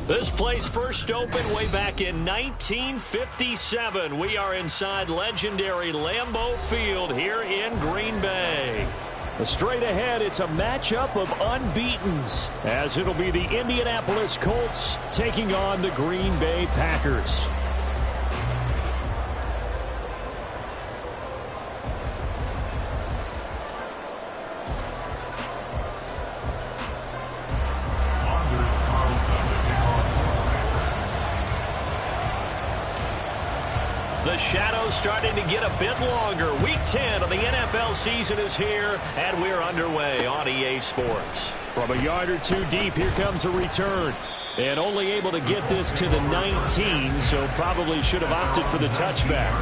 This place first opened way back in 1957. We are inside legendary Lambeau Field here in Green Bay. Straight ahead, it's a matchup of unbeatens, as it'll be the Indianapolis Colts taking on the Green Bay Packers. The shadow's starting to get a bit longer. Week 10 of the NFL season is here, and we're underway on EA Sports. From a yard or two deep, here comes a return. And only able to get this to the 19, so probably should have opted for the touchback.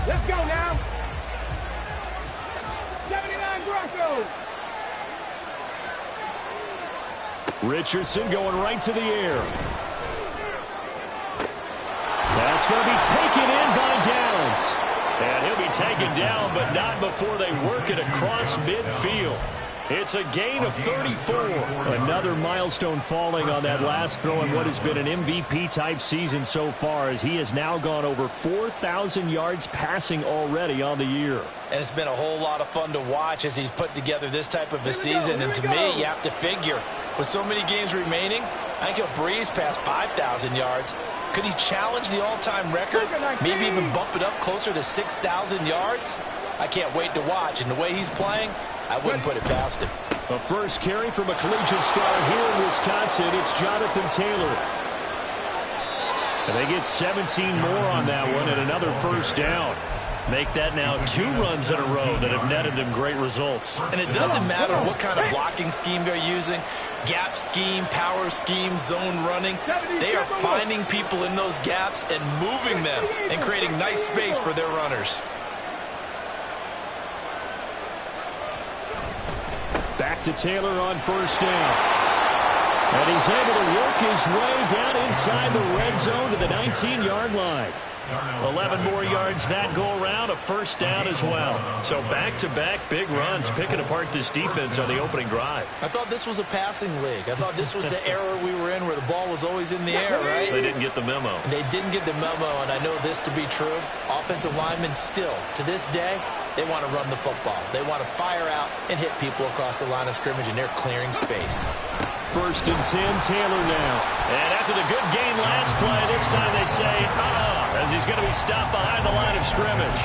Let's go now. 79 Broncos. Richardson going right to the air. That's going to be taken in by Downs. And he'll be taken down, but not before they work it across midfield. It's a gain of 34. Another milestone falling on that last throw in what has been an MVP-type season so far, as he has now gone over 4,000 yards passing already on the year. And it's been a whole lot of fun to watch as he's put together this type of a season. And to me, you have to figure, with so many games remaining, I think he'll breeze past 5,000 yards. Could he challenge the all-time record? Maybe even bump it up closer to 6,000 yards? I can't wait to watch. And the way he's playing, I wouldn't put it past him. A first carry from a collegiate star here in Wisconsin. It's Jonathan Taylor. And they get 17 more on that one and another first down. Make that now 2 runs in a row that have netted them great results. And it doesn't matter what kind of blocking scheme they're using, gap scheme, power scheme, zone running. They are finding people in those gaps and moving them and creating nice space for their runners. Back to Taylor on first down. And he's able to work his way down inside the red zone to the 19-yard line. 11 more yards that go around, a first down as well. So back-to-back big runs, picking apart this defense on the opening drive. I thought this was a passing league. I thought this was the era we were in where the ball was always in the air, right? They didn't get the memo. They didn't get the memo, and I know this to be true. Offensive linemen still, to this day, they want to run the football. They want to fire out and hit people across the line of scrimmage, and they're clearing space. First and 10, Taylor now. And after the good gain last play, this time they say, as he's going to be stopped behind the line of scrimmage.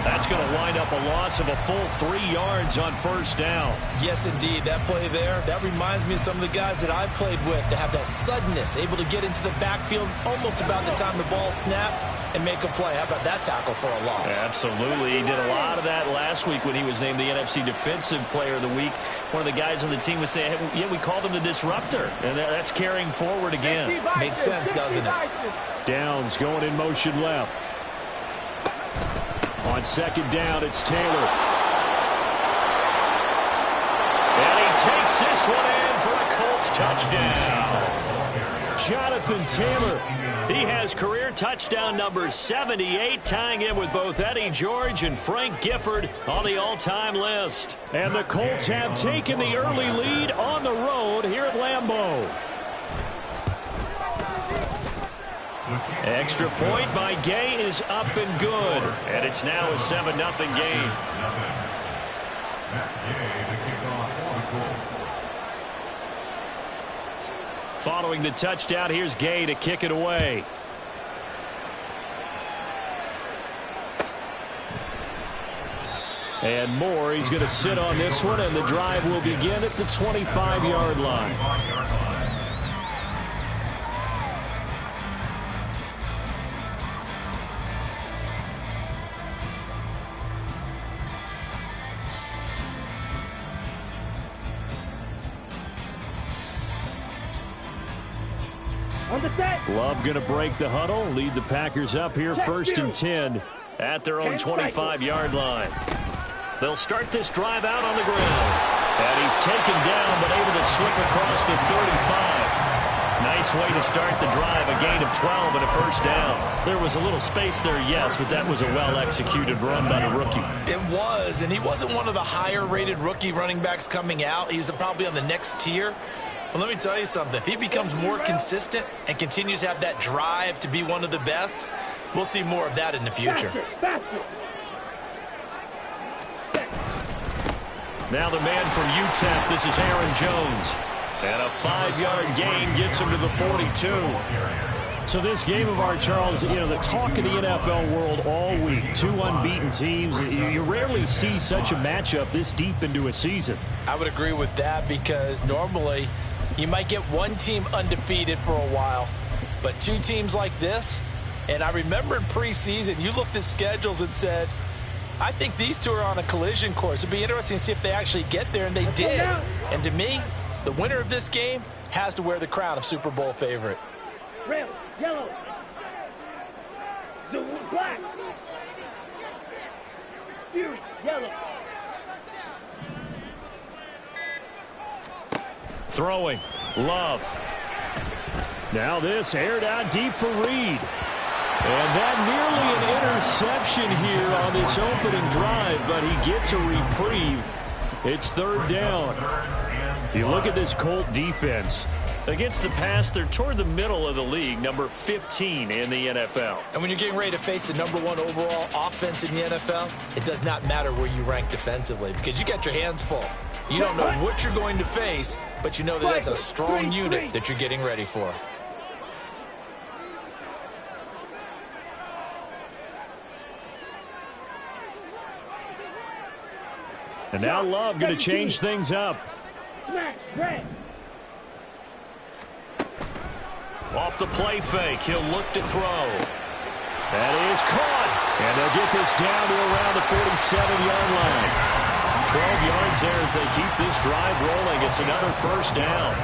That's going to wind up a loss of a full 3 yards on first down. Yes, indeed. That play there, that reminds me of some of the guys that I played with to have that suddenness, able to get into the backfield almost about the time the ball snapped and make a play. How about that tackle for a loss? Absolutely. He did a lot of that last week when he was named the NFC Defensive Player of the Week. One of the guys on the team was saying, hey, yeah, we called him the disruptor. And that's carrying forward again. Makes sense, doesn't it? Downs going in motion left. On second down, it's Taylor. And he takes this one in for a Colts touchdown. Jonathan Taylor. He has career touchdown number 78, tying in with both Eddie George and Frank Gifford on the all-time list. And the Colts have taken the early lead on the road here at Lambeau. Extra point by Gay is up and good. And it's now a 7-0 game. Following the touchdown, here's Gay to kick it away. And Moore, he's going to sit on this one, and the drive will begin at the 25-yard line. Love going to break the huddle, lead the Packers up here first and 10 at their own 25-yard line. They'll start this drive out on the ground. And he's taken down but able to slip across the 35. Nice nice way to start the drive. A gain of 12 and a first down. There was a little space there, yes, but that was a well-executed run by the rookie. It was, and he wasn't one of the higher-rated rookie running backs coming out. He's probably on the next tier. But let me tell you something. If he becomes more consistent and continues to have that drive to be one of the best, we'll see more of that in the future. Now the man from UTEP, this is Aaron Jones. And a 5-yard gain gets him to the 42. So this game of art, Charles, you know, the talk of the NFL world all week. Two unbeaten teams. You rarely see such a matchup this deep into a season. I would agree with that because normally you might get one team undefeated for a while. But two teams like this, and I remember in preseason, you looked at schedules and said, I think these two are on a collision course. It'd be interesting to see if they actually get there, and they did. And to me, the winner of this game has to wear the crown of Super Bowl favorite. Red, yellow, blue, black, fury, yellow. Throwing, Love. Now this aired out deep for Reed. And that nearly an interception here on this opening drive, but he gets a reprieve. It's third down. You look at this Colt defense. Against the pass, they're toward the middle of the league, number 15 in the NFL. And when you're getting ready to face the number 1 overall offense in the NFL, it does not matter where you rank defensively because you got your hands full. You don't know what you're going to face, but you know that that's a strong unit that you're getting ready for. And now Love going to change things up. Off the play fake, he'll look to throw. That is caught. And they'll get this down to around the 47-yard line. 12 yards there as they keep this drive rolling. It's another first down.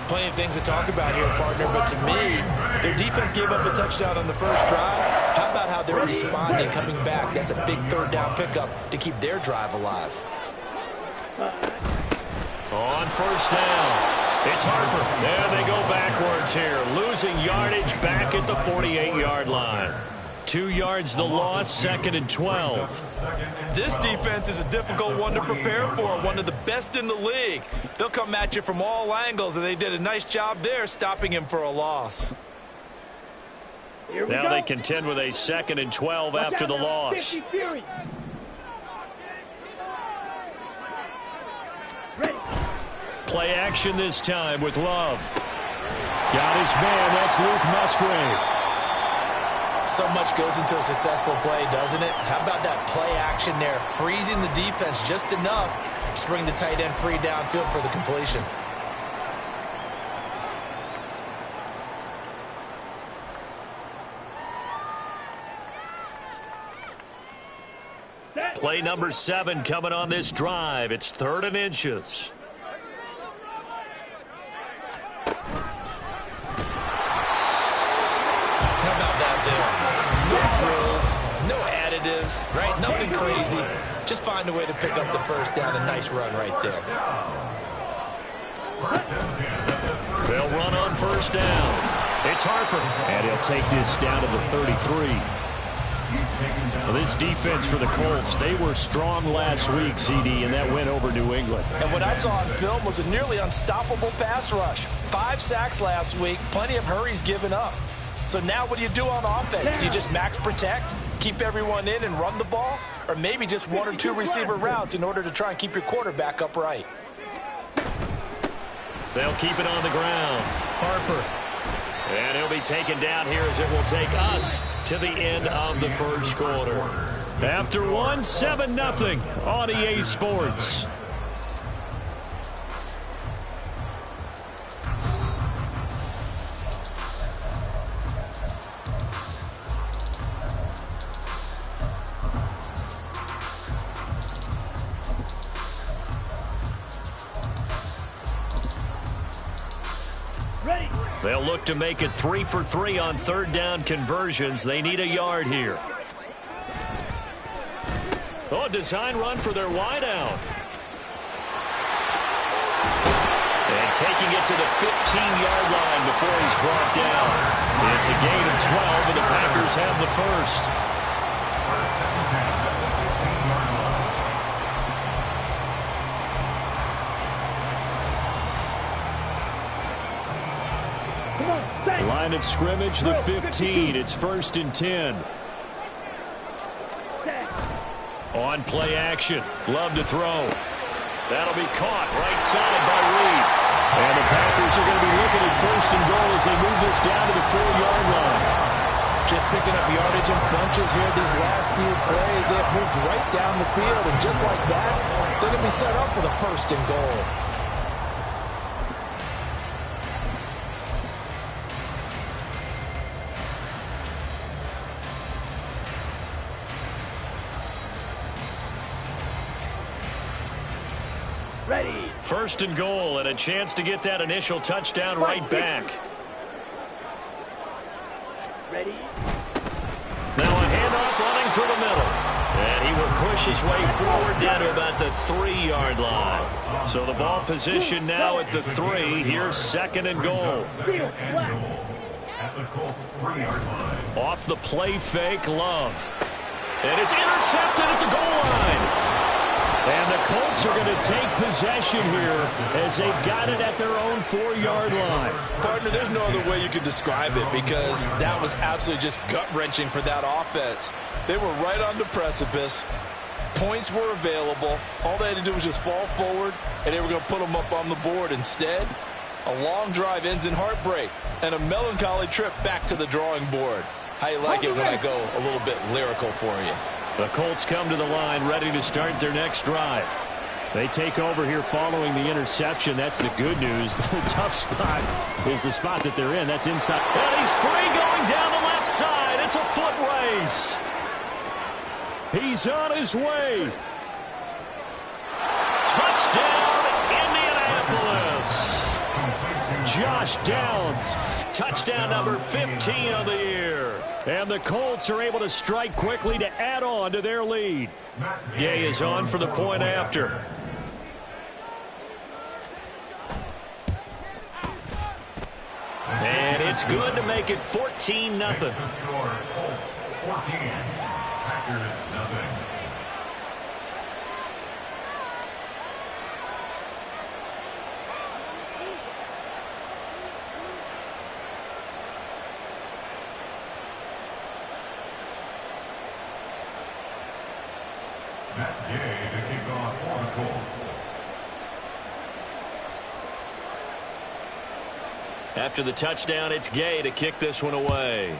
Plenty of things to talk about here, partner, but to me, their defense gave up a touchdown on the first drive. How about how they're responding, coming back? That's a big third down pickup to keep their drive alive. On first down, it's Harper. There they go backwards here, losing yardage back at the 48-yard line. 2 yards the loss, 2nd and 12. This defense is a difficult one to prepare for, one of the best in the league. They'll come at you from all angles, and they did a nice job there stopping him for a loss. Now they contend with a 2nd and 12 after the loss. Play action this time with Love. Got his man. That's Luke Musgrave. So much goes into a successful play, doesn't it? How about that play action there, freezing the defense just enough to bring the tight end free downfield for the completion. Play number 7 coming on this drive. It's 3rd and inches. How about that there? No frills, no additives, right? Nothing crazy. Just find a way to pick up the first down. A nice run right there. They'll run on first down. It's Harper. And he'll take this down to the 33. Well, this defense for the Colts, they were strong last week, CD, and that went over New England. And what I saw on film was a nearly unstoppable pass rush. 5 sacks last week, plenty of hurries given up. So now what do you do on offense? You just max protect, keep everyone in and run the ball, or maybe just 1 or 2 receiver routes in order to try and keep your quarterback upright. They'll keep it on the ground. Harper. And he'll be taken down here as it will take us to the end of the first quarter. After 1, 7-0 on EA Sports. They'll look to make it 3 for 3 on 3rd down conversions. They need a yard here. Oh, design run for their wideout. And taking it to the 15-yard line before he's brought down. It's a gain of 12, and the Packers have the first. Line of scrimmage, the 15. It's 1st and 10. On play action. Love to throw. That'll be caught right side by Reed. And the Packers are going to be looking at 1st and goal as they move this down to the 4-yard line. Just picking up yardage in bunches here these last few plays. They have moved right down the field, and just like that, they're going to be set up for the 1st and goal. Ready. 1st and goal, and a chance to get that initial touchdown right back. Ready. Now a handoff running through the middle. And he will push his way forward down to about the 3-yard line. So the ball position now at the 3. Here's 2nd and goal. At the Colts 3-yard line. Off the play fake, Love. And it's intercepted at the goal line. And the Colts are going to take possession here as they've got it at their own 4-yard line. Partner, there's no other way you could describe it because that was absolutely just gut-wrenching for that offense. They were right on the precipice. Points were available. All they had to do was just fall forward, and they were going to put them up on the board. Instead, a long drive ends in heartbreak and a melancholy trip back to the drawing board. How you like it when I go a little bit lyrical for you? The Colts come to the line ready to start their next drive. They take over here following the interception. That's the good news. The tough spot is the spot that they're in. That's inside. And he's free going down the left side. It's a foot race. He's on his way. Touchdown, Indianapolis. Josh Downs. Touchdown number 15 of the year. And the Colts are able to strike quickly to add on to their lead. Gay is on for the point after. And it's good to make it 14-0. Colts 14, Packers nothing. Gay to kick off for the Colts. After the touchdown, it's Gay to kick this one away.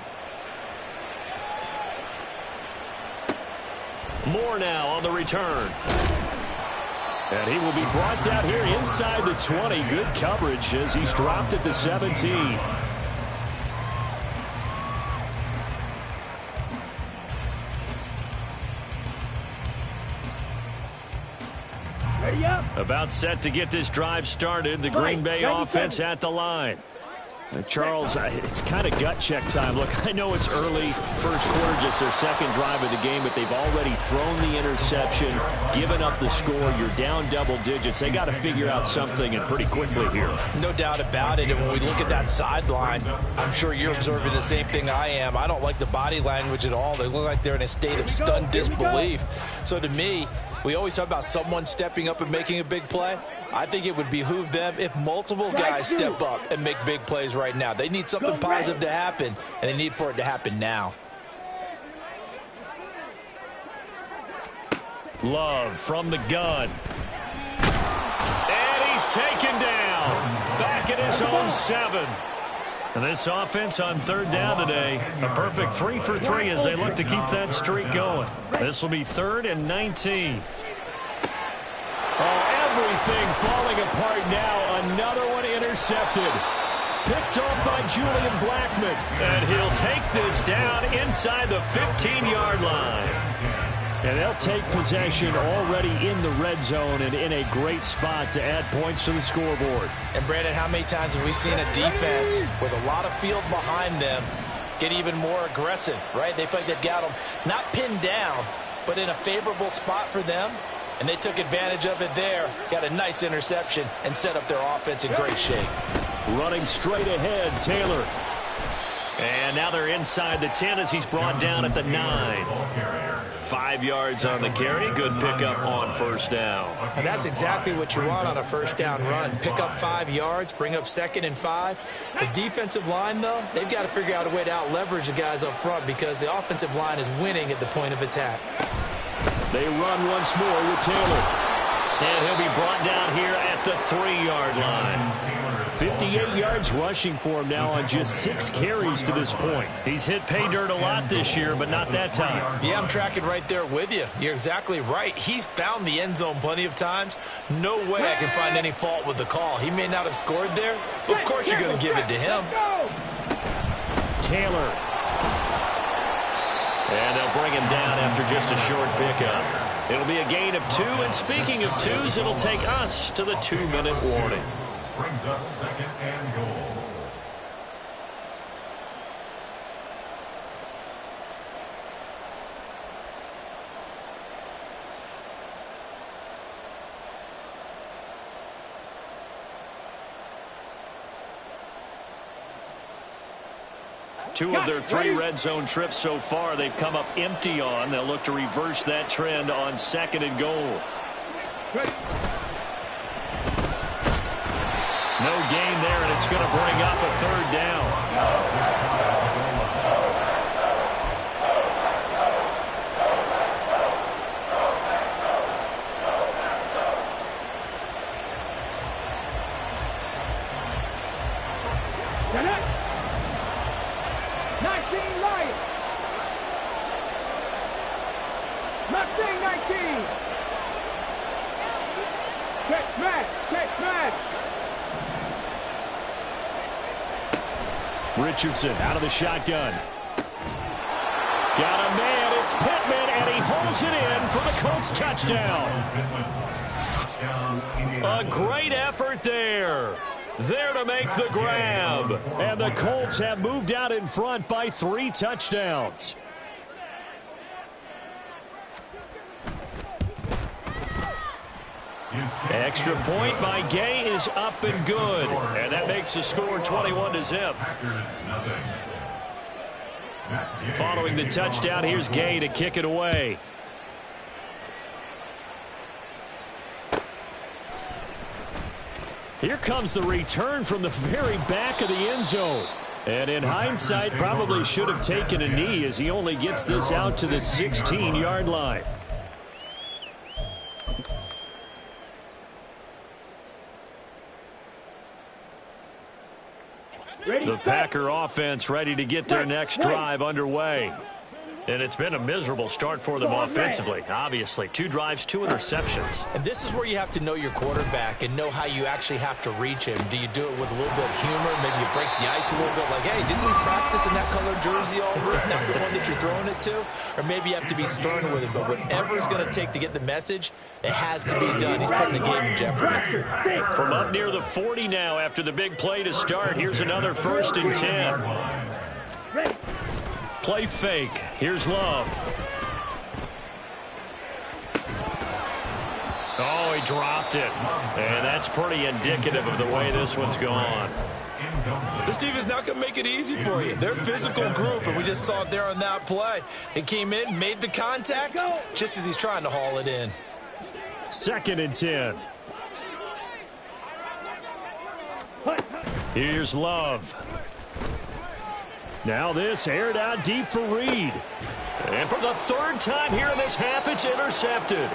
Moore now on the return. And he will be brought down here inside the 20. Good coverage as he's dropped at the 17. About set to get this drive started. The Green Bay offense at the line. Charles, it's kind of gut check time. Look, I know it's early, first quarter, just their second drive of the game, but they've already thrown the interception, given up the score. You're down double digits. They got to figure out something, and pretty quickly here. No doubt about it. And when we look at that sideline, I'm sure you're observing the same thing I am. I don't like the body language at all. They look like they're in a state of stunned disbelief. So to me, we always talk about someone stepping up and making a big play. I think it would behoove them if multiple guys step up and make big plays right now. They need something positive to happen, and they need for it to happen now. Love from the gun. And he's taken down. Back at his own 7. And this offense on third down today, a perfect 3 for 3 as they look to keep that streak going. This will be 3rd and 19. Oh, everything falling apart now. Another one intercepted. Picked off by Julian Blackmon. And he'll take this down inside the 15-yard line. And they'll take possession already in the red zone and in a great spot to add points to the scoreboard. And, Brandon, how many times have we seen a defense with a lot of field behind them get even more aggressive, right? They feel like they've got them not pinned down, but in a favorable spot for them. And they took advantage of it there. Got a nice interception and set up their offense in great shape. Running straight ahead, Taylor. And now they're inside the 10 as he's brought down at the 9. 5 yards on the carry. Good pickup on first down. And that's exactly what you want on a first down run. Pick up 5 yards, bring up 2nd and 5. The defensive line, though, they've got to figure out a way to out-leverage the guys up front because the offensive line is winning at the point of attack. They run once more with Taylor. And he'll be brought down here at the 3-yard line. 58 yards rushing for him now on just 6 carries to this point. He's hit pay dirt a lot this year, but not that time. Yeah, I'm tracking right there with you. You're exactly right. He's found the end zone plenty of times. No way I can find any fault with the call. He may not have scored there, but of course you're going to give it to him. Taylor. And they'll bring him down after just a short pickup. It'll be a gain of 2, and speaking of 2s, it'll take us to the 2-minute warning. Brings up 2nd and goal. Two of their 3 red zone trips so far they've come up empty on. They'll look to reverse that trend on 2nd and goal. No gain there, and it's going to bring up a 3rd down. Richardson out of the shotgun. Got a man. It's Pittman, and he holds it in for the Colts touchdown. A great effort there. There to make the grab. And the Colts have moved out in front by 3 touchdowns. Extra point by Gay is up and good. And that makes the score 21-0. Following the touchdown, here's Gay to kick it away. Here comes the return from the very back of the end zone. And in hindsight, probably should have taken a knee as he only gets this out to the 16-yard line. The Packer offense ready to get their next drive underway. And it's been a miserable start for them offensively. Obviously, 2 drives, 2 interceptions. And this is where you have to know your quarterback and know how you actually have to reach him. Do you do it with a little bit of humor? Maybe you break the ice a little bit like, hey, didn't we practice in that color jersey all week, not the one that you're throwing it to? Or maybe you have to be stern with him. But whatever it's going to take to get the message, it has to be done. He's putting the game in jeopardy. From up near the 40 now after the big play to start, here's another 1st and 10. Play fake. Here's Love. Oh, he dropped it. And that's pretty indicative of the way this one's gone. This defense is not going to make it easy for you. They're a physical group, and we just saw it there on that play. It came in, made the contact, just as he's trying to haul it in. 2nd and 10. Here's Love. Now this aired out deep for Reed. And for the 3rd time here in this half, it's intercepted.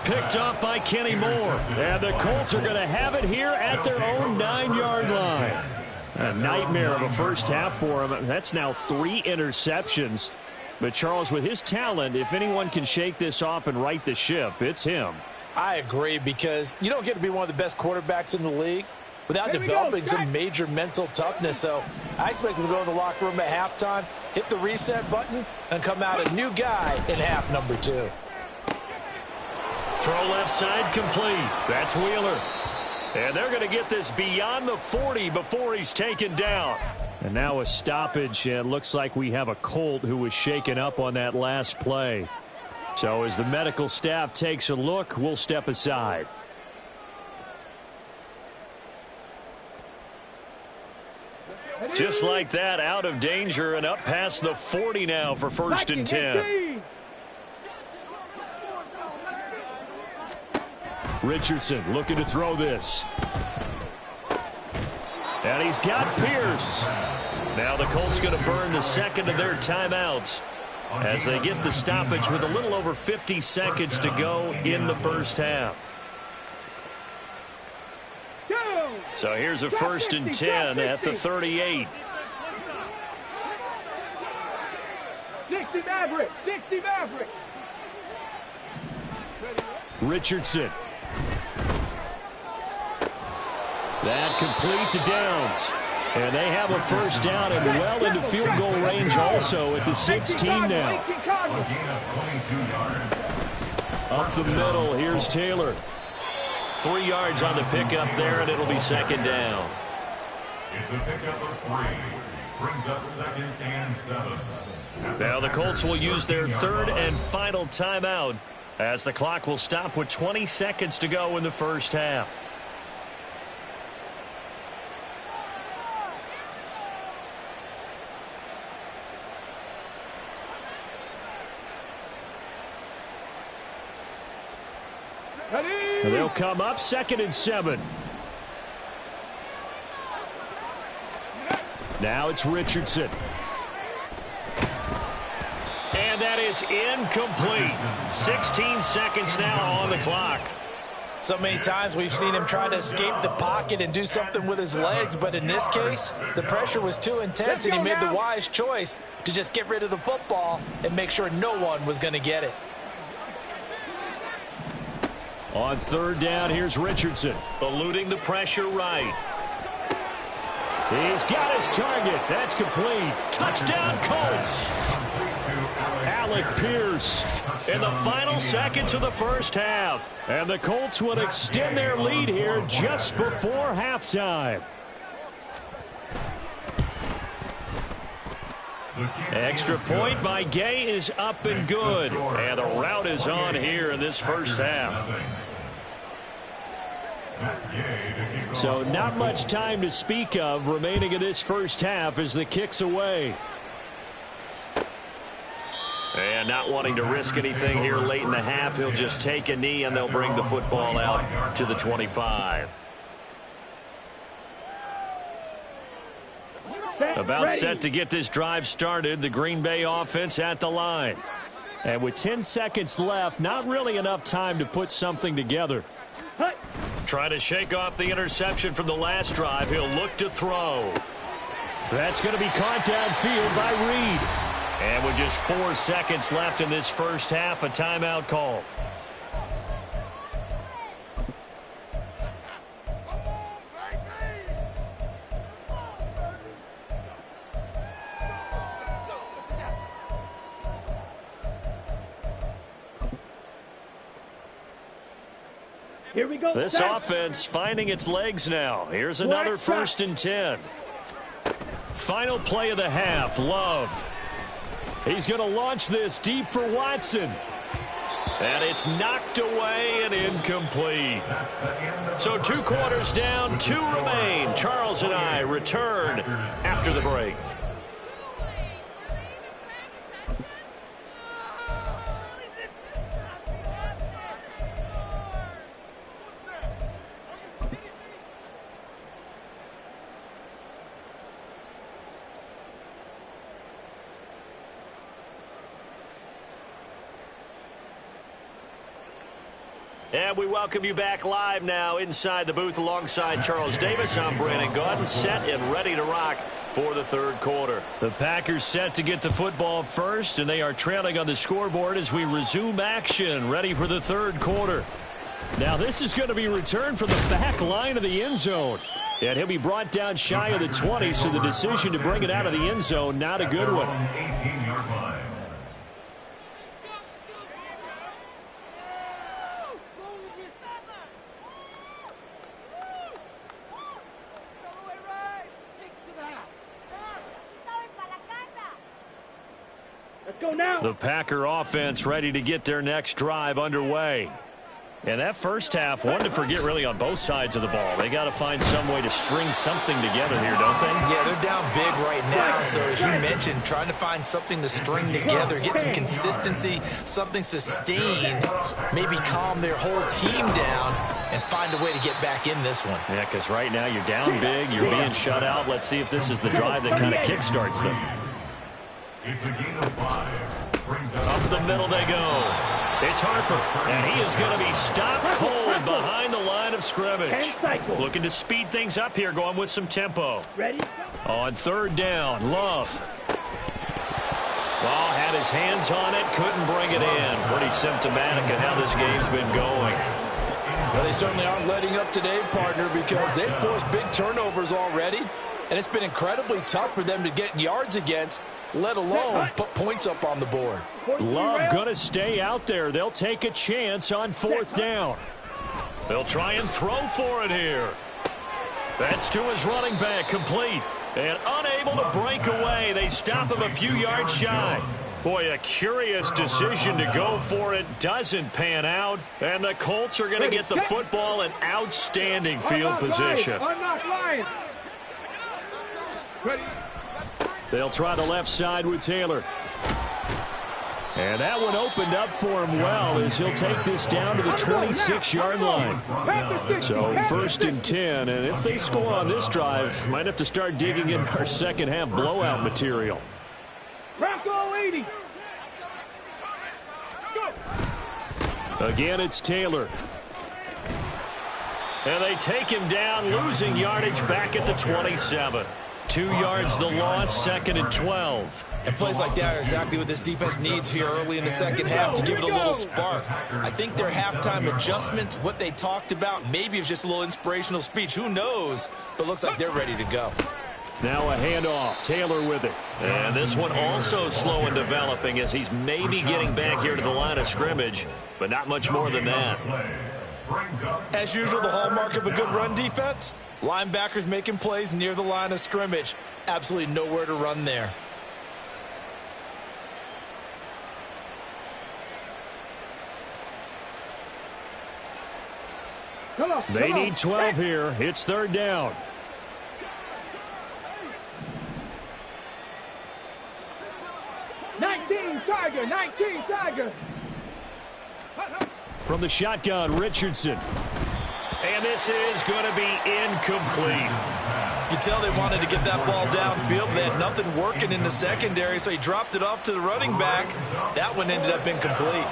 Picked off by Kenny Moore. And the Colts are going to have it here at their own 9-yard line. A nightmare of a first half for him. That's now 3 interceptions. But Charles, with his talent, if anyone can shake this off and right the ship, it's him. I agree, because you don't get to be one of the best quarterbacks in the league without developing some major mental toughness. So I expect him to go in the locker room at halftime, hit the reset button, and come out a new guy in half number 2. Throw left side complete. That's Wheeler. And they're going to get this beyond the 40 before he's taken down. And now a stoppage, and it looks like we have a Colt who was shaken up on that last play. So as the medical staff takes a look, we'll step aside. Just like that, out of danger and up past the 40 now for 1st and 10. Richardson looking to throw this. And he's got Pierce. Now the Colts going to burn the second of their timeouts as they get the stoppage with a little over 50 seconds to go in the first half. So here's a 1st and 10 at the 38. 60 Maverick, 60 Maverick. Richardson. That complete to Downs. And they have a 1st down and well into field goal range also at the 16 now. Up the middle, here's Taylor. 3 yards on the pickup there, and it'll be 2nd down. It's a pickup of 3. Brings up 2nd and 7. Now the Colts will use their 3rd and final timeout as the clock will stop with 20 seconds to go in the first half. They'll come up 2nd and 7. Now it's Richardson. And that is incomplete. 16 seconds now on the clock. So many times we've seen him try to escape the pocket and do something with his legs, but in this case, the pressure was too intense and he made the wise choice to just get rid of the football and make sure no one was going to get it. On 3rd down, here's Richardson. Eluding the pressure right. He's got his target. That's complete. Touchdown, Colts. Alec Pierce in the final seconds of the first half. And the Colts will extend their lead here just before halftime. Extra point by Gay is up and good. And the route is on here in this first half. So not much time to speak of remaining in this first half as the kick's away. And not wanting to risk anything here late in the half, he'll just take a knee and they'll bring the football out to the 25. About set to get this drive started, the Green Bay offense at the line. And with 10 seconds left, not really enough time to put something together. Trying to shake off the interception from the last drive. He'll look to throw. That's going to be caught downfield by Reed. And with just 4 seconds left in this first half, a timeout call. Here we go. This offense finding its legs now. Here's another 1st and 10. Final play of the half, Love. He's going to launch this deep for Watson. And it's knocked away and incomplete. So 2 quarters down, 2 remain. Charles and I return after the break. And we welcome you back live now inside the booth alongside Charles Davis. I'm Brandon Gaudin, set and ready to rock for the 3rd quarter. The Packers set to get the football first, and they are trailing on the scoreboard as we resume action, ready for the 3rd quarter. Now this is going to be returned from the back line of the end zone. And he'll be brought down shy of the 20, so the decision to bring it out of the end zone, not a good one. 18-yard line. Let's go, go now. The Packer offense ready to get their next drive underway. And that first half, one to forget really on both sides of the ball. They got to find some way to string something together here, don't they? Yeah, they're down big right now. So as you mentioned, trying to find something to string together, get some consistency, something sustained, maybe calm their whole team down and find a way to get back in this one. Yeah, because right now you're down big, you're being shut out. Let's see if this is the drive that kind of kickstarts them. It's a gain of 5. Up the middle they go. It's Harper, and he is going to be stopped cold behind the line of scrimmage. Looking to speed things up here, going with some tempo. Ready? On third down, Love. Ball had his hands on it, couldn't bring it in. Pretty symptomatic of how this game's been going. Well, they certainly aren't letting up today, partner, because they've forced big turnovers already, and it's been incredibly tough for them to get yards against, let alone put points up on the board. Love going to stay out there. They'll take a chance on fourth down. They'll try and throw for it here. That's to his running back, complete. And unable to break away. They stop him a few yards shy. Boy, a curious decision to go for it. Doesn't pan out. And the Colts are going to get the football in outstanding field position. Unlock Lions. Ready? They'll try the left side with Taylor. And that one opened up for him well as he'll take this down to the 26-yard line. So first and 10, and if they score on this drive, might have to start digging in our second half blowout material. Rocco 80. Go. Again, it's Taylor. And they take him down, losing yardage back at the 27. 2 yards the loss, second and 12. And plays like that are exactly what this defense needs here early in the second half to give it a little spark. I think their halftime adjustment, what they talked about, maybe it was just a little inspirational speech. Who knows? But looks like they're ready to go. Now a handoff. Taylor with it. And this one also slow in developing as he's maybe getting back here to the line of scrimmage, but not much more than that. As usual, the hallmark of a good run defense, linebackers making plays near the line of scrimmage. Absolutely nowhere to run there. They need 12 here. It's third down. Tiger. From the shotgun, Richardson. And this is going to be incomplete. You can tell they wanted to get that ball downfield, but they had nothing working in the secondary, so he dropped it off to the running back. That one ended up incomplete.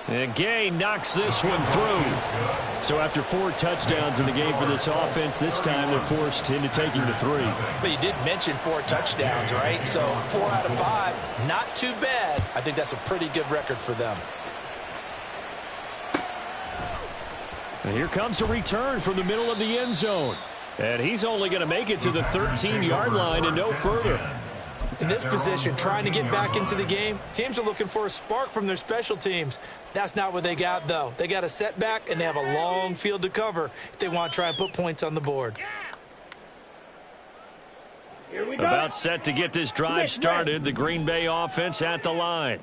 And Gay knocks this one through. So after 4 touchdowns in the game for this offense, this time they're forced into taking the 3. But you did mention 4 touchdowns, right? So 4 out of 5, not too bad. I think that's a pretty good record for them. And here comes a return from the middle of the end zone. And he's only going to make it to the 13-yard line and no further. In this position, trying to get back into the game, teams are looking for a spark from their special teams. That's not what they got, though. They got a setback, and they have a long field to cover if they want to try and put points on the board. About set to get this drive started, the Green Bay offense at the line.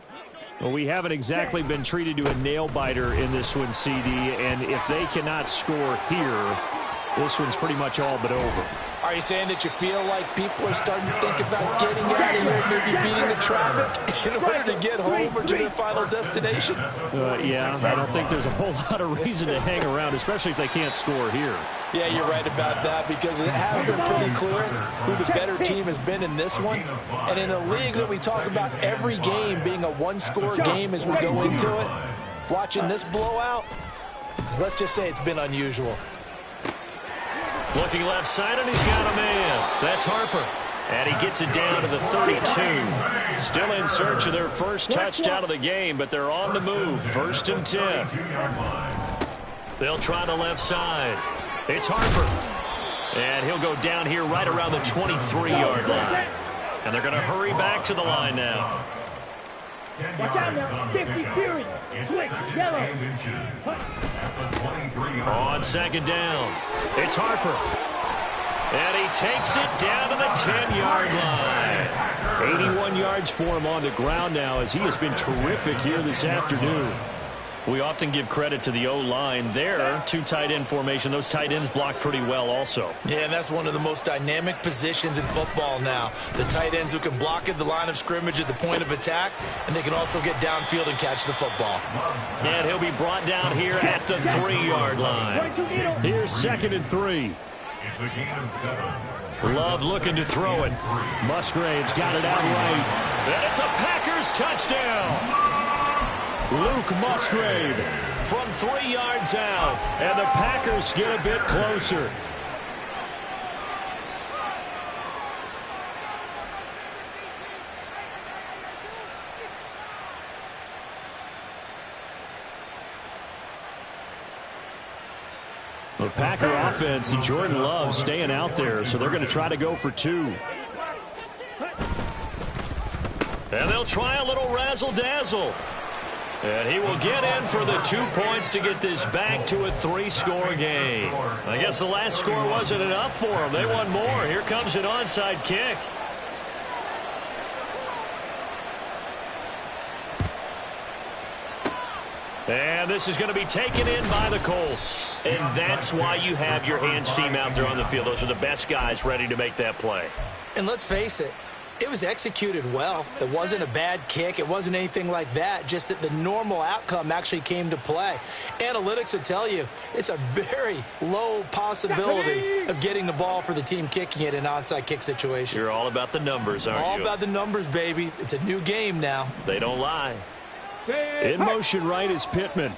Well, we haven't exactly been treated to a nail-biter in this one, CD, and if they cannot score here, this one's pretty much all but over. Are you saying that you feel like people are starting to think about getting out of here, maybe beating the traffic in order to get home or to their final destination? Yeah, I don't think there's a whole lot of reason to hang around, especially if they can't score here. Yeah, you're right about that because it has been pretty clear who the better team has been in this one. And in a league that we talk about every game being a one-score game as we go into it, watching this blowout, let's just say it's been unusual. Looking left side, and he's got a man. That's Harper. And he gets it down to the 32. Still in search of their first touchdown of the game, but they're on the move. First and 10. They'll try the left side. It's Harper. And he'll go down here right around the 23-yard line. And they're going to hurry back to the line now. Watch out now. 50 Fury. Quick, yellow. On second down, it's Harper. And he takes it down to the 10-yard line. 81 yards for him on the ground now as he has been terrific here this afternoon. We often give credit to the O-line there. Two tight end formation. Those tight ends block pretty well also. Yeah, and that's one of the most dynamic positions in football now. The tight ends who can block at the line of scrimmage at the point of attack, and they can also get downfield and catch the football. And he'll be brought down here at the 3-yard line. Here's 2nd and 3. It's a gain of 7. Love looking to throw it. Musgrave's got it out right. And it's a Packers touchdown. Luke Musgrave from 3 yards out. And the Packers get a bit closer. The Packer offense and Jordan Love staying out there, so they're going to try to go for 2. And they'll try a little razzle-dazzle. And he will get in for the 2 points to get this back to a 3-score game. I guess the last score wasn't enough for them. They want more. Here comes an onside kick. And this is going to be taken in by the Colts. And that's why you have your hands team out there on the field. Those are the best guys ready to make that play. And let's face it, it was executed well. It wasn't a bad kick. It wasn't anything like that. Just that the normal outcome actually came to play. Analytics will tell you it's a very low possibility of getting the ball for the team kicking it in an onside kick situation. You're all about the numbers, aren't you? All about the numbers, baby. It's a new game now. They don't lie. In motion right is Pittman.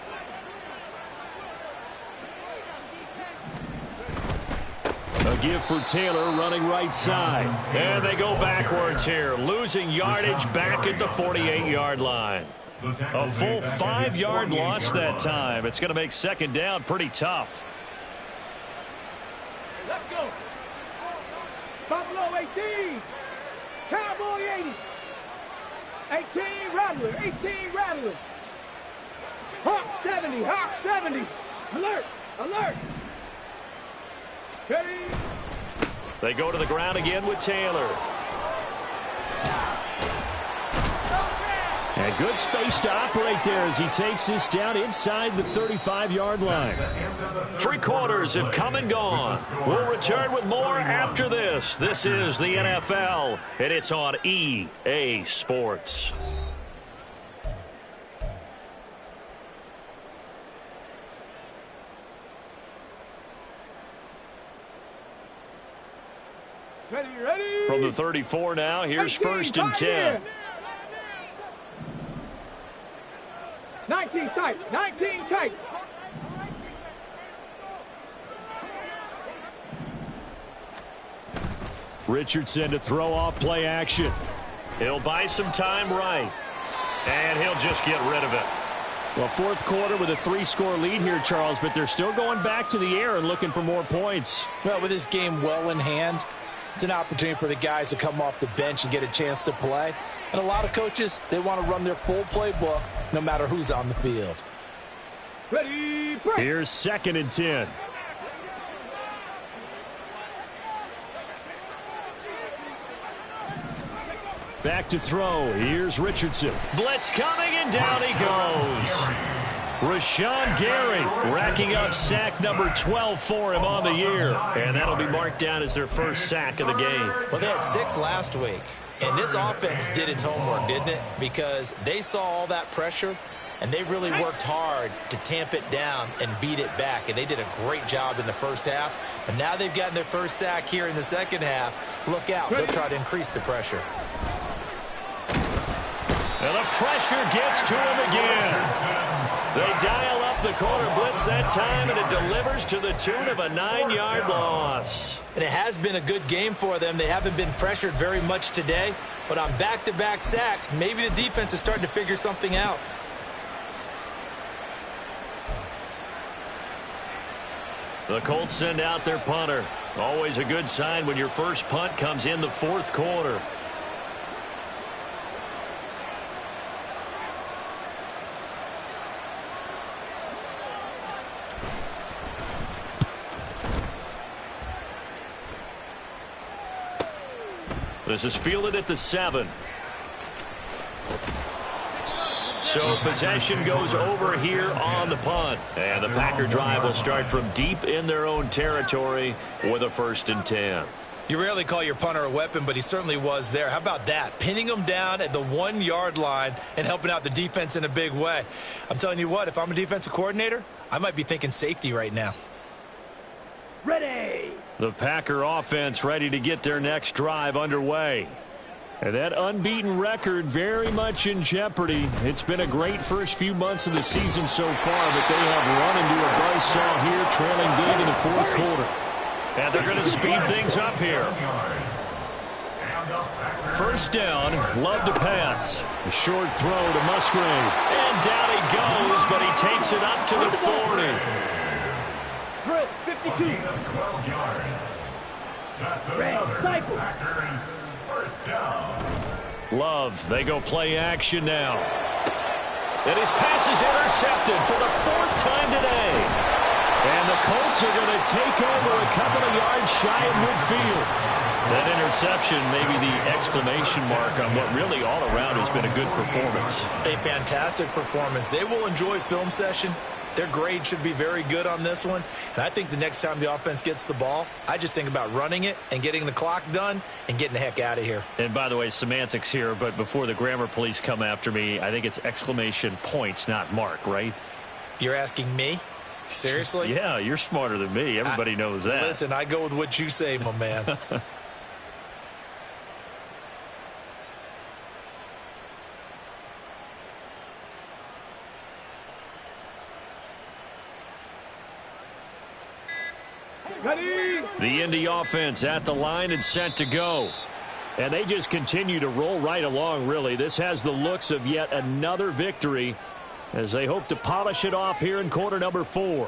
A give for Taylor running right side. And they go backwards here, losing yardage back at the 48-yard line. A full 5-yard loss that time. It's going to make 2nd down pretty tough. Let's go. Buffalo 18. Cowboy 80. 18 Rattler. 18 Rattler. Hawk 70. Hawk 70. Alert. Alert. Ready. They go to the ground again with Taylor. And good space to operate there as he takes this down inside the 35-yard line. 3 quarters have come and gone. We'll return with more after this. This is the NFL, and it's on EA Sports. Ready. From the 34 now, here's 1st and 10. 19 tight. 19 tight. Richardson to throw off play action. He'll buy some time right. And he'll just get rid of it. Well, 4th quarter with a 3-score lead here, Charles, but they're still going back to the air and looking for more points. Well, with this game well in hand, it's an opportunity for the guys to come off the bench and get a chance to play. And a lot of coaches, they want to run their full playbook no matter who's on the field. Ready, break. Here's 2nd and 10. Back to throw. Here's Richardson. Blitz coming, and down he goes. Rashawn Gary racking up sack number 12 for him on the year. And that'll be marked down as their first sack of the game. Well, they had 6 last week. And this offense did its homework, didn't it? Because they saw all that pressure, and they really worked hard to tamp it down and beat it back. And they did a great job in the first half. But now they've gotten their first sack here in the second half. Look out. They'll try to increase the pressure. And the pressure gets to him again. They dial up the corner blitz that time, and it delivers to the tune of a 9-yard loss. And it has been a good game for them. They haven't been pressured very much today. But on back-to-back sacks, maybe the defense is starting to figure something out. The Colts send out their punter. Always a good sign when your first punt comes in the 4th quarter. This is fielded at the 7. So possession goes over here on the punt. And the Packer drive will start from deep in their own territory with a 1st and 10. You rarely call your punter a weapon, but he certainly was there. How about that? Pinning him down at the 1-yard line and helping out the defense in a big way. I'm telling you what, if I'm a defensive coordinator, I might be thinking safety right now. Ready. The Packer offense ready to get their next drive underway. And that unbeaten record very much in jeopardy. It's been a great first few months of the season so far, but they have run into a buzzsaw here, trailing big in the 4th quarter. And they're going to speed things up here. 1st down, Love to pass. A short throw to Musgrave. And down he goes, but he takes it up to the 40. Chris, 52. 12 yards. That's another Packers first down. Love, they go play action now. And his pass is intercepted for the 4th time today. And the Colts are going to take over a couple of yards shy of midfield. That interception may be the exclamation mark on what really all around has been a good performance. A fantastic performance. They will enjoy film session. Their grade should be very good on this one. And I think the next time the offense gets the ball, I just think about running it and getting the clock done and getting the heck out of here. And by the way, semantics here, but before the grammar police come after me, I think it's exclamation point, not mark, right? You're asking me? Seriously? Yeah, you're smarter than me. Everybody knows that. Listen, I go with what you say, my man. The Indy offense at the line and set to go. And they just continue to roll right along, really. This has the looks of yet another victory as they hope to polish it off here in quarter number 4.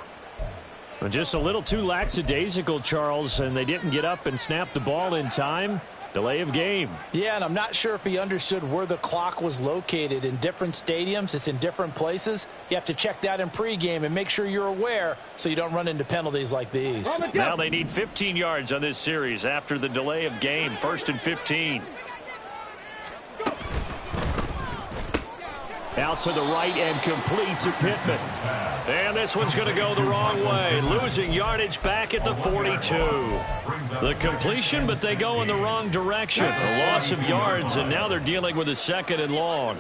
But just a little too lackadaisical, Charles, and they didn't get up and snap the ball in time. Delay of game. Yeah, and I'm not sure if he understood where the clock was located. In different stadiums, it's in different places. You have to check that in pregame and make sure you're aware so you don't run into penalties like these. Now they need 15 yards on this series after the delay of game. 1st and 15. Out to the right and complete to Pittman. And this one's going to go the wrong way. Losing yardage back at the 42. The completion, but they go in the wrong direction. A loss of yards, and now they're dealing with a 2nd and long.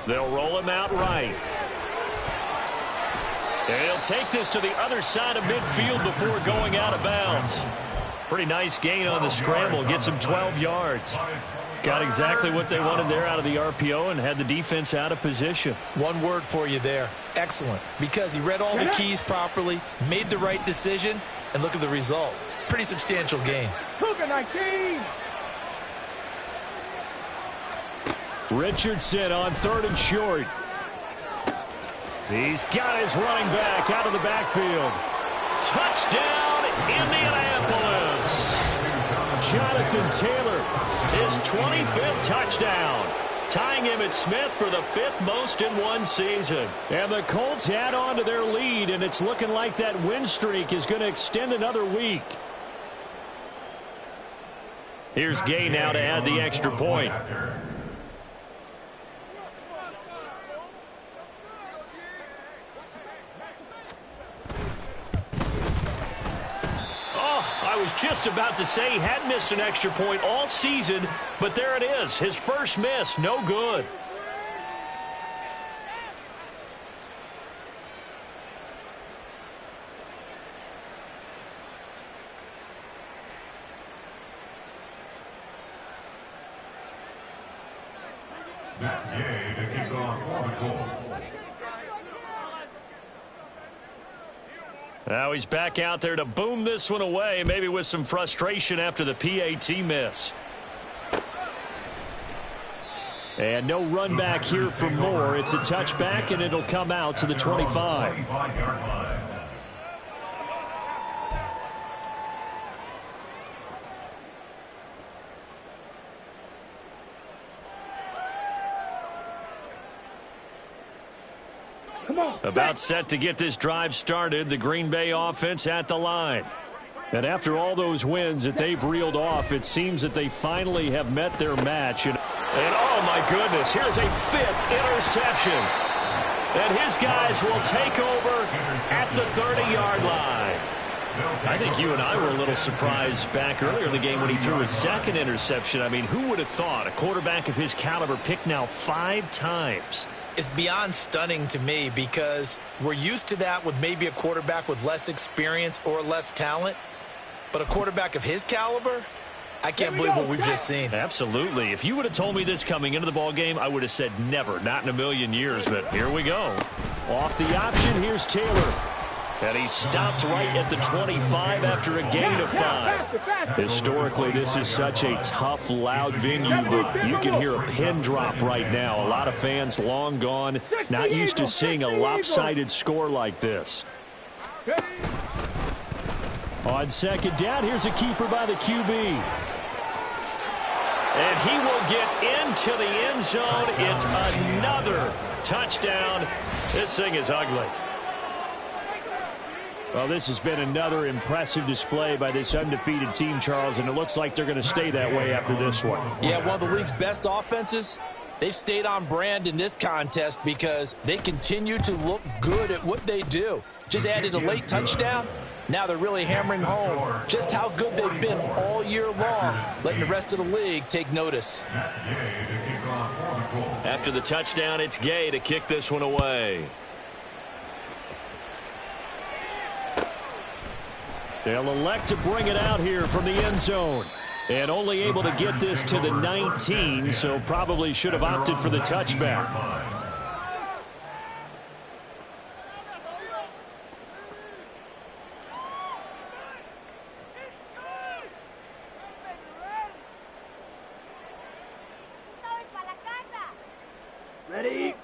They'll roll him out right. And he'll take this to the other side of midfield before going out of bounds. Pretty nice gain on the scramble. Gets him 12 yards. Got exactly what they wanted there out of the RPO and had the defense out of position. One word for you there. Excellent. Because he read all the keys properly, made the right decision, and look at the result. Pretty substantial gain. Cougar 19. Richardson on 3rd and short. He's got his running back out of the backfield. Touchdown, Indianapolis. Jonathan Taylor, his 25th touchdown, tying him at Smith for the 5th most in one season. And the Colts add on to their lead, and it's looking like that win streak is going to extend another week. Here's Gay now to add the extra point. I was just about to say he hadn't missed an extra point all season, but there it is. His first miss, no good. Matt Gay to kick off for the Colts. Now he's back out there to boom this one away, maybe with some frustration after the PAT miss. And no run back here for Moore. It's a touchback, and it'll come out to the 25. Come on. About set to get this drive started, the Green Bay offense at the line. And after all those wins that they've reeled off, it seems that they finally have met their match. And oh, my goodness, here's a 5th interception. And his guys will take over at the 30-yard line. I think you and I were a little surprised back earlier in the game when he threw his 2nd interception. I mean, who would have thought a quarterback of his caliber picked now 5 times? It's beyond stunning to me because we're used to that with maybe a quarterback with less experience or less talent. But a quarterback of his caliber, I can't believe what we've just seen. Absolutely. If you would have told me this coming into the ball game, I would have said never, not in a million years. But here we go. Off the option, here's Taylor. And he stopped right at the 25 after a gain of 5. Historically, this is such a tough, loud venue, but you can hear a pin drop right now. A lot of fans long gone, not used to seeing a lopsided score like this. On second down, here's a keeper by the QB. And he will get into the end zone. It's another touchdown. This thing is ugly. Well, this has been another impressive display by this undefeated team, Charles, and it looks like they're going to stay that way after this one. Yeah, one of the league's best offenses. They've stayed on brand in this contest because they continue to look good at what they do. Just added a late touchdown. Now they're really hammering home just how good they've been all year long, letting the rest of the league take notice. After the touchdown, it's Gay to kick this one away. They'll elect to bring it out here from the end zone. And only able to get this to the 19, so probably should have opted for the touchback.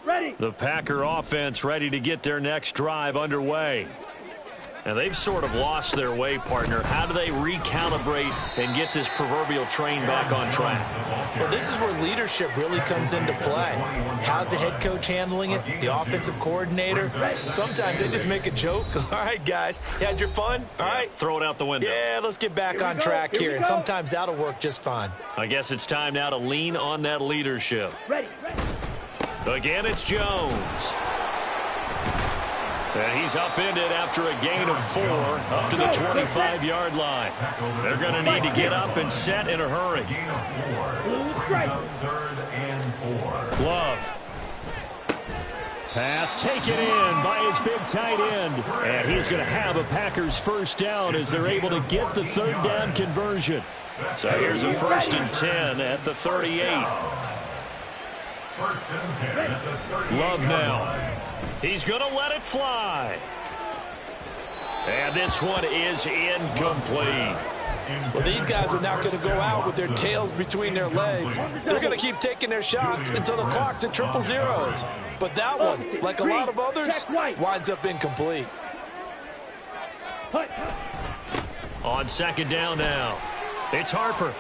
Ready. The Packer offense ready to get their next drive underway. And they've sort of lost their way, partner. How do they recalibrate and get this proverbial train back on track? Well, this is where leadership really comes into play. How's the head coach handling it? The offensive coordinator? Sometimes they just make a joke. All right, guys, you had your fun? All right. Throw it out the window. Yeah, let's get back on track here. And sometimes that'll work just fine. I guess it's time now to lean on that leadership. Ready. Again, it's Jones. And he's upended after a gain of 4 up to the 25-yard line. They're going to need to get up and set in a hurry. Glove. Pass taken in by his big tight end. And he's going to have a Packers first down as they're able to get the 3rd down conversion. So here's a 1st and 10 at the 38. Love now. He's going to let it fly. And this one is incomplete. Well, these guys are not going to go out with their tails between their legs. They're going to keep taking their shots until the clock's at 000. But that one, like a lot of others, winds up incomplete. On second down now, it's Harper.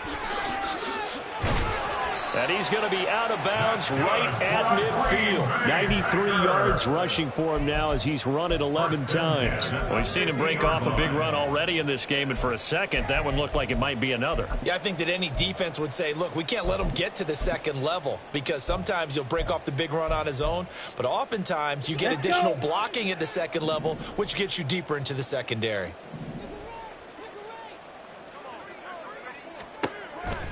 And he's going to be out of bounds right at midfield. 93 yards rushing for him now as he's run it 11 times. Well, we've seen him break off a big run already in this game, and for a second, that one looked like it might be another. Yeah, I think that any defense would say, look, we can't let him get to the second level because sometimes he'll break off the big run on his own, but oftentimes you get additional blocking at the second level, which gets you deeper into the secondary.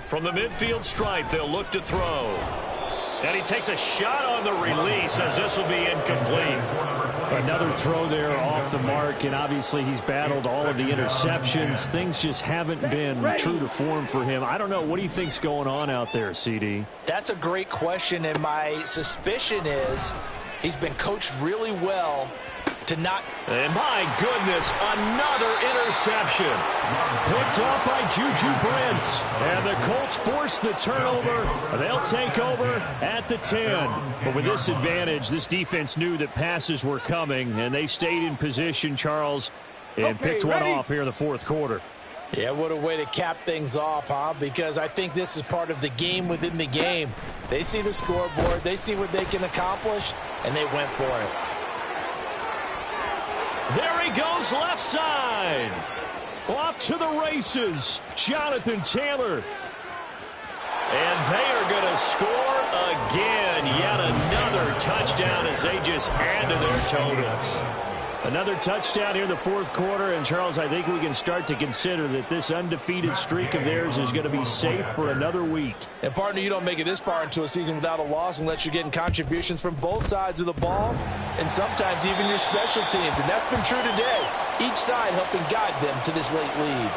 From the midfield stripe, they'll look to throw. And he takes a shot on the release as this will be incomplete. Another throw there off the mark, and obviously he's battled all of the interceptions. Things just haven't been true to form for him. I don't know. What do you think's going on out there, CD? That's a great question, and my suspicion is he's been coached really well to not. And my goodness, another interception. Picked off by Juju Brents. And the Colts force the turnover. They'll take over at the 10. But with this advantage, this defense knew that passes were coming, and they stayed in position, Charles, and picked one off here in the 4th quarter. Yeah, what a way to cap things off, huh? Because I think this is part of the game within the game. They see the scoreboard, they see what they can accomplish, and they went for it. There he goes left side. Off to the races, Jonathan Taylor. And they are going to score again. Yet another touchdown as they just add to their totals. Another touchdown here in the fourth quarter. And, Charles, I think we can start to consider that this undefeated streak of theirs is going to be safe for another week. And, partner, you don't make it this far into a season without a loss unless you're getting contributions from both sides of the ball and sometimes even your special teams. And that's been true today. Each side helping guide them to this late lead.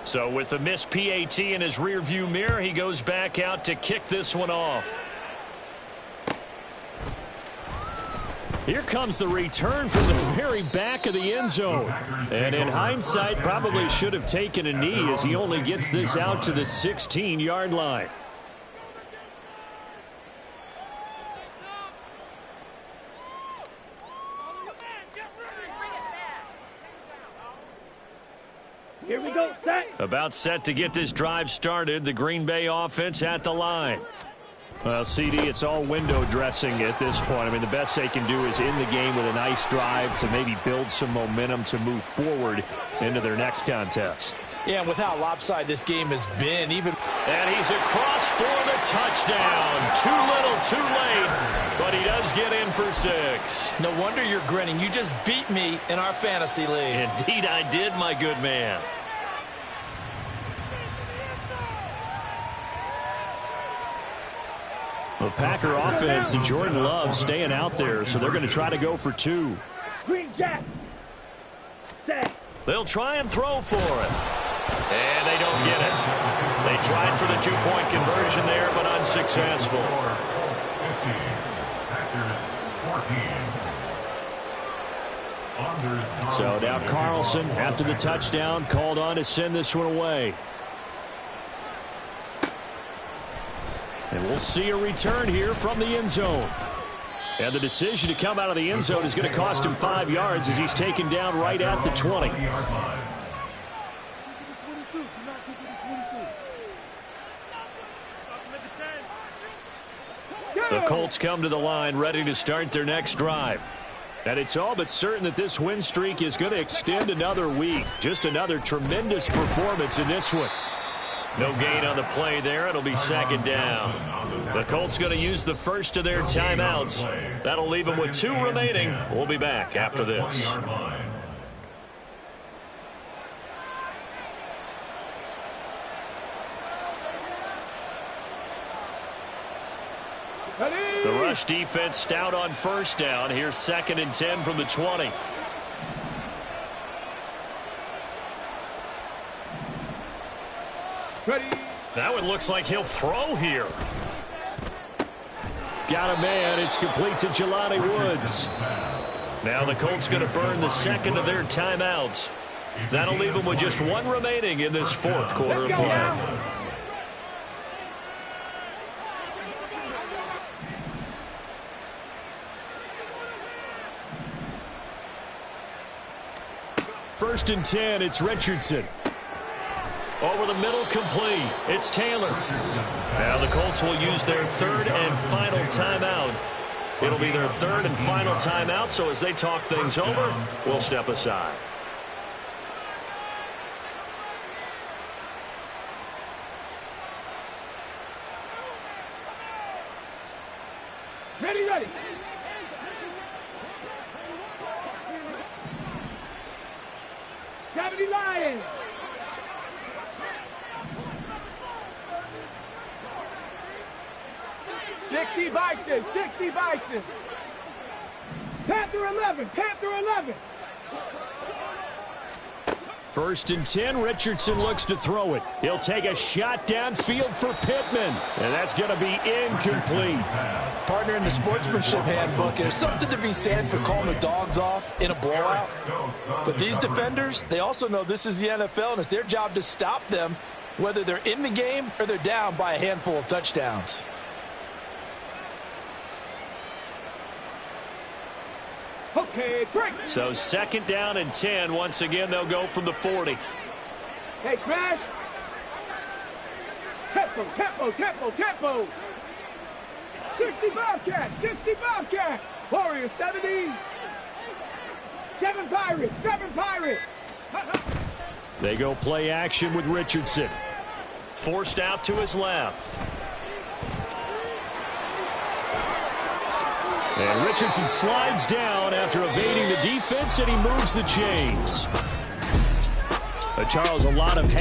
So with the missed PAT in his rearview mirror, he goes back out to kick this one off. Here comes the return from the very back of the end zone. And in hindsight, probably should have taken a knee as he only gets this out to the 16-yard line. Here we go, set. About set to get this drive started. The Green Bay offense at the line. Well, CD, it's all window dressing at this point. I mean, the best they can do is in the game with a nice drive to maybe build some momentum to move forward into their next contest. Yeah, and with how lopsided this game has been, And he's across for the touchdown. Too little, too late, but he does get in for 6. No wonder you're grinning. You just beat me in our fantasy league. Indeed I did, my good man. The Packer offense and Jordan Love staying out there, so they're going to try to go for 2. Green Jack. Set. They'll try and throw for it. And they don't get it. They tried for the 2-point conversion there, but unsuccessful. So now Carlson, after the touchdown, called on to send this one away. And we'll see a return here from the end zone. And the decision to come out of the end zone is going to cost him 5 yards as he's taken down right at the 20. The Colts come to the line ready to start their next drive. And it's all but certain that this win streak is going to extend another week. Just another tremendous performance in this one. No gain on the play there. It'll be second down. The Colts going to use the first of their timeouts. That'll leave them with 2 remaining. We'll be back after this. The rush defense stout on first down. Here's 2nd and 10 from the 20. Ready. That one looks like he'll throw here. Got a man. It's complete to Jelani Woods. Now the Colts going to burn the 2nd of their timeouts. That'll leave them with just 1 remaining in this 4th quarter of play. First and 10, it's Richardson. Over the middle, complete. It's Taylor. Now the Colts will use their 3rd and final timeout. It'll be their 3rd and final timeout, so as they talk things over, we'll step aside. Ready, ready. Gravity Lions. Sixty Bison, 60 Bison. Panther 11, Panther 11. First and 10, Richardson looks to throw it. He'll take a shot downfield for Pittman. And that's going to be incomplete. Partner, in the sportsmanship handbook, there's something to be said for calling the dogs off in a blowout. But these defenders, they also know this is the NFL, and it's their job to stop them whether they're in the game or they're down by a handful of touchdowns. Okay, break. So 2nd down and 10. Once again, they'll go from the 40. Hey, smash. Tempo, tempo, tempo, tempo. 60 Bobcat, 60 Bobcat. Warriors 70. 7 Pirates, 7 Pirates. They go play action with Richardson. Forced out to his left. And Richardson slides down after evading the defense, and he moves the chains. Charles, a lot of